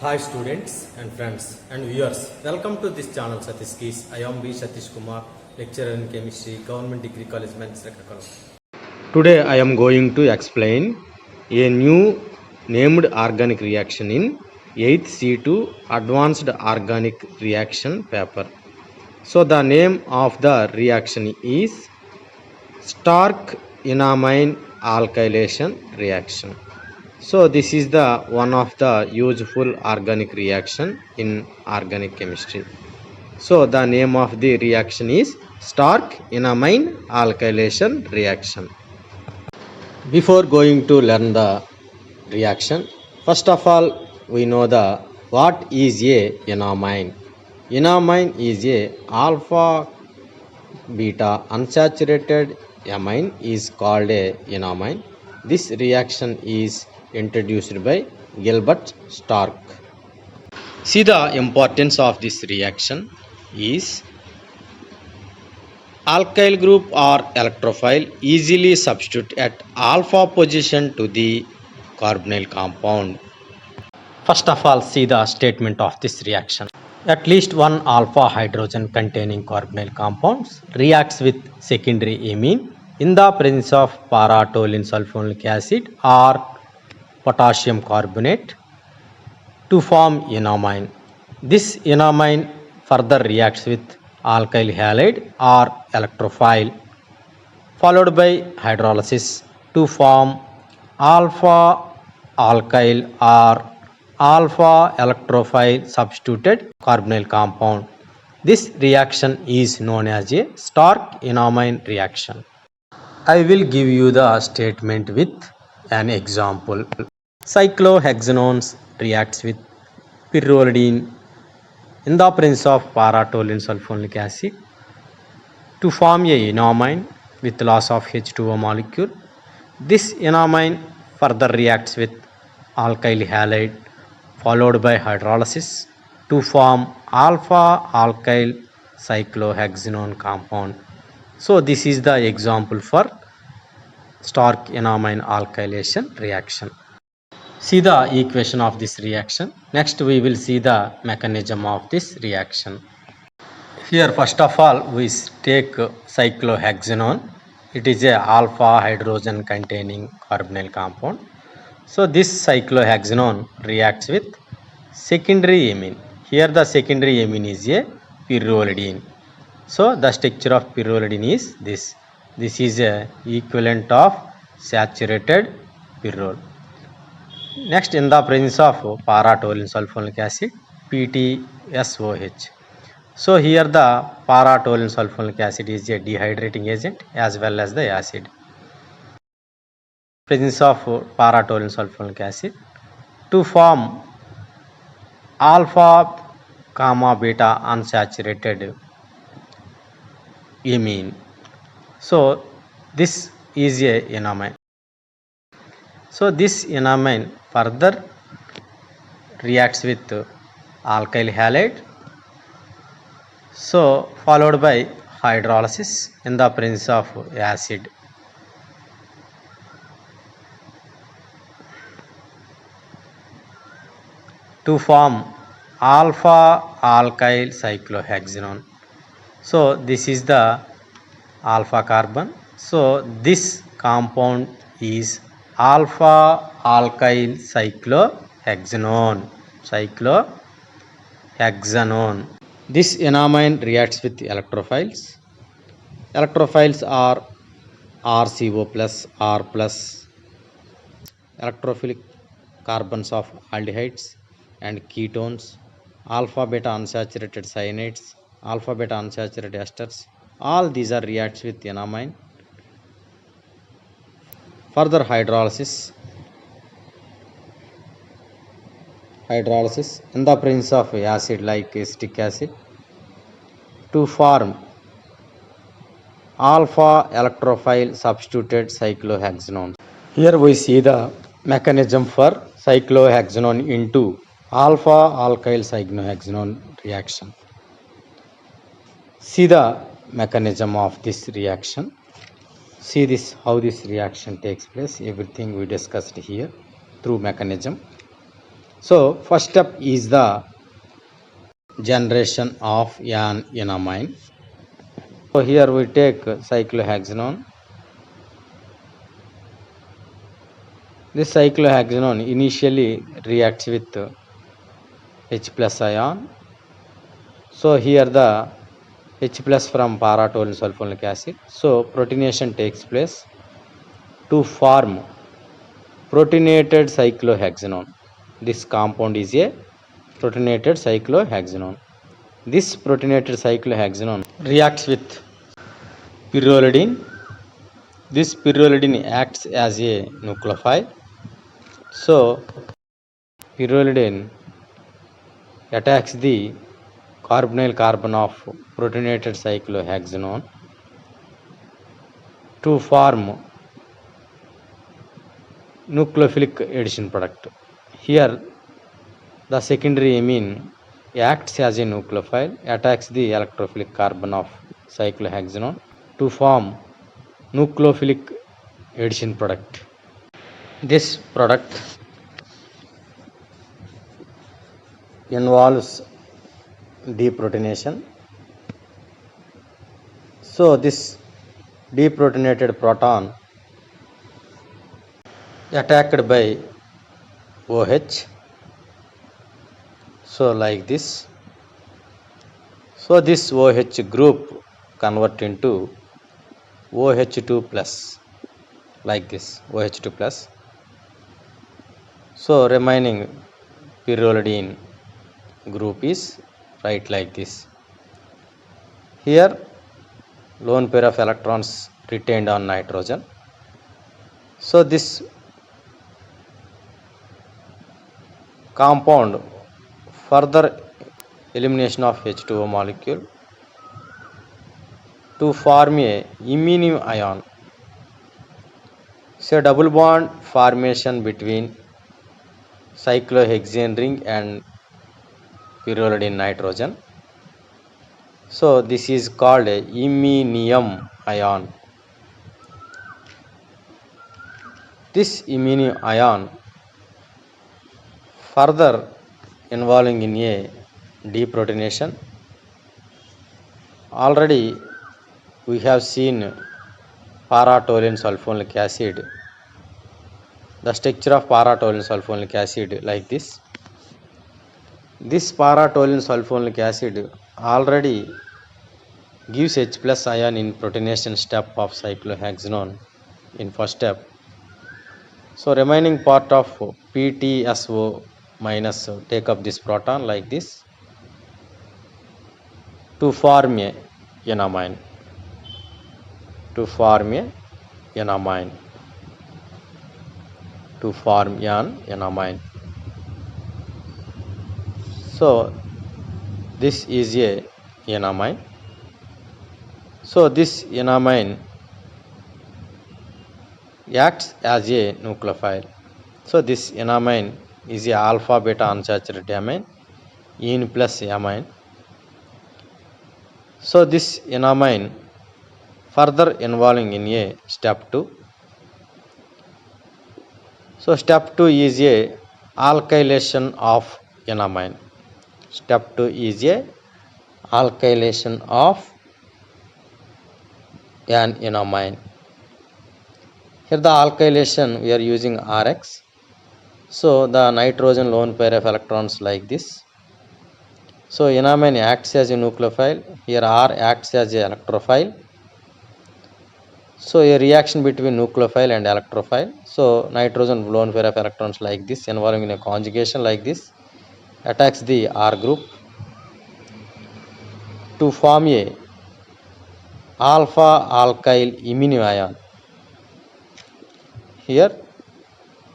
Hi students and friends and viewers, welcome to this channel Satish Keys. I am B. Satish Kumar, lecturer in chemistry, Government Degree College, Srikakulam. Today I am going to explain a new named organic reaction in 8th C2 Advanced Organic Reaction paper. So the name of the reaction is Stark enamine alkylation reaction. So this is the one of the useful organic reaction in organic chemistry. So the name of the reaction is Stark enamine alkylation reaction. Before going to learn the reaction, first of all we know the what is a enamine. Enamine is a alpha beta unsaturated amine is called a enamine. This reaction is introduced by Gilbert Stark. See, the importance of this reaction is alkyl group or electrophile easily substitute at alpha position to the carbonyl compound. First of all, see the statement of this reaction. At least one alpha hydrogen containing carbonyl compounds reacts with secondary amine in the presence of para-toluene sulfonic acid or potassium carbonate to form enamine. This enamine further reacts with alkyl halide or electrophile followed by hydrolysis to form alpha alkyl or alpha electrophile substituted carbonyl compound. This reaction is known as a Stark enamine reaction. I will give you the statement with an example. Cyclohexanones reacts with pyrrolidine in the presence of para-toluene sulfonic acid to form a enamine with loss of H2O molecule. This enamine further reacts with alkyl halide followed by hydrolysis to form alpha alkyl cyclohexanone compound. So this is the example for Stark enamine alkylation reaction. See the equation of this reaction. Next we will see the mechanism of this reaction. Here first of all we take cyclohexanone. It is a alpha hydrogen containing carbonyl compound. So this cyclohexanone reacts with secondary amine. Here the secondary amine is a pyrrolidine. So the structure of pyrrolidine is this. This is a equivalent of saturated pyrrole. Next, in the presence of para-toluene sulfonic acid, PTSOH. So here the para-toluene sulfonic acid is a dehydrating agent as well as the acid. Presence of para-toluene sulfonic acid to form alpha gamma beta unsaturated amine. So this is a enamine. So this enamine further reacts with alkyl halide, so followed by hydrolysis in the presence of acid. To form alpha alkyl cyclohexanone. So this is the alpha carbon. So this compound is alpha alkyl cyclohexanone. This enamine reacts with electrophiles. Electrophiles are RCO plus R plus electrophilic carbons of aldehydes and ketones, alpha beta unsaturated cyanides, alpha beta unsaturated esters. All these are reacts with enamine. Further hydrolysis in the presence of acid like acetic acid to form alpha electrophile substituted cyclohexanone. Here we see the mechanism for cyclohexanone into alpha alkyl cyclohexanone reaction. See the mechanism of this reaction. See this, how this reaction takes place. Everything we discussed here through mechanism. So first step is the generation of an enamine. So here we take cyclohexanone. This cyclohexanone initially reacts with H plus ion. So here the H plus from para-toluene sulfonic acid. So protonation takes place to form protonated cyclohexanone. This compound is a protonated cyclohexanone. This protonated cyclohexanone reacts with pyrrolidine. This pyrrolidine acts as a nucleophile. So pyrrolidine attacks the carbonyl carbon of protonated cyclohexanone to form nucleophilic addition product. Here the secondary amine acts as a nucleophile, attacks the electrophilic carbon of cyclohexanone to form nucleophilic addition product. This product involves deprotonation. So this deprotonated proton attacked by OH. So like this. So this OH group convert into OH2 plus, like this, OH2 plus. So remaining pyrrolidine group is right like this. Here lone pair of electrons retained on nitrogen. So this compound further elimination of H2O molecule to form a iminium ion. So double bond formation between cyclohexane ring and pyrrolidine nitrogen. So this is called a iminium ion. This iminium ion further involving in a deprotonation. Already we have seen para-toluene sulfonic acid. The structure of para-toluene sulfonic acid like this. This para-toluene sulfonic acid already gives H plus ion in protonation step of cyclohexanone in first step. So remaining part of PTSO minus take up this proton like this to form a enamine. To form a enamine. To form an enamine. So this is a enamine. So this enamine acts as a nucleophile. So this enamine is a alpha beta unsaturated amine, en plus amine. So this enamine further involving in a step 2. So step 2 is a alkylation of enamine. Step 2 is a alkylation of an enamine. Here the alkylation we are using RX. So the nitrogen lone pair of electrons like this. So enamine acts as a nucleophile. Here R acts as a electrophile. So a reaction between nucleophile and electrophile. So nitrogen lone pair of electrons like this involving in a conjugation like this attacks the R group to form a alpha alkyl iminium ion. Here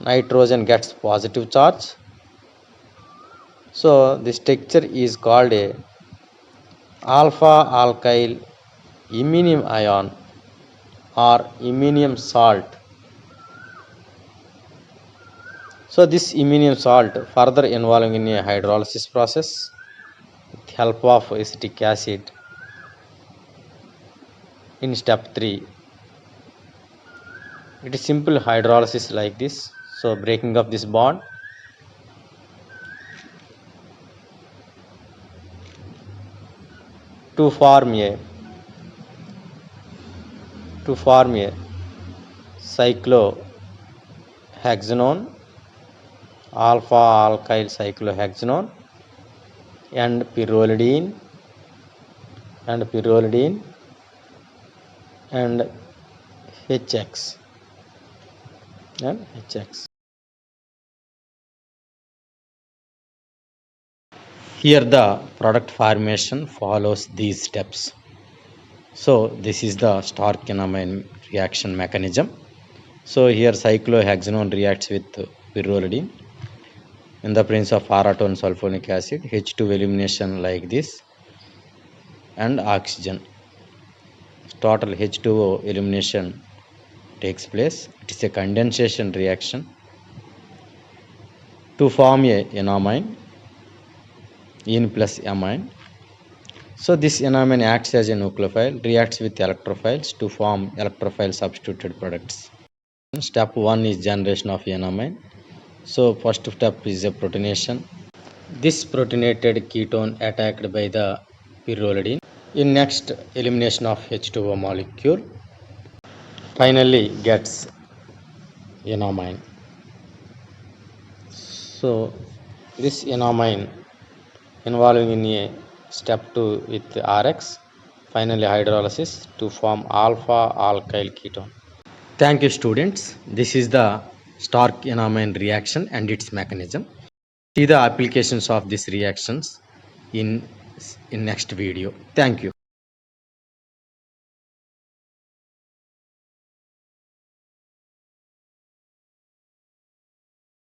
nitrogen gets positive charge. So the structure is called a alpha alkyl iminium ion or iminium salt. So this iminium salt further involving in a hydrolysis process with help of acetic acid in step 3. It is simple hydrolysis like this. So breaking of this bond to form a cyclohexanone, alpha alkyl cyclohexanone, and pyrrolidine and HX and HX. Here the product formation follows these steps. So this is the Stark-enamine reaction mechanism. So here cyclohexanone reacts with pyrrolidine in the presence of paratone sulfonic acid, H2 elimination like this, and oxygen. Total H2O elimination takes place. It is a condensation reaction to form a enamine, en plus amine. So this enamine acts as a nucleophile, reacts with electrophiles to form electrophile substituted products. Step 1 is generation of enamine. So first step is a protonation. This protonated ketone attacked by the pyrrolidine. In next, elimination of H2O molecule. Finally gets enamine. So this enamine involving in a step 2 with RX, finally hydrolysis to form alpha alkyl ketone. Thank you students. This is the Stark-enamine reaction and its mechanism. See the applications of these reactions in next video. Thank you.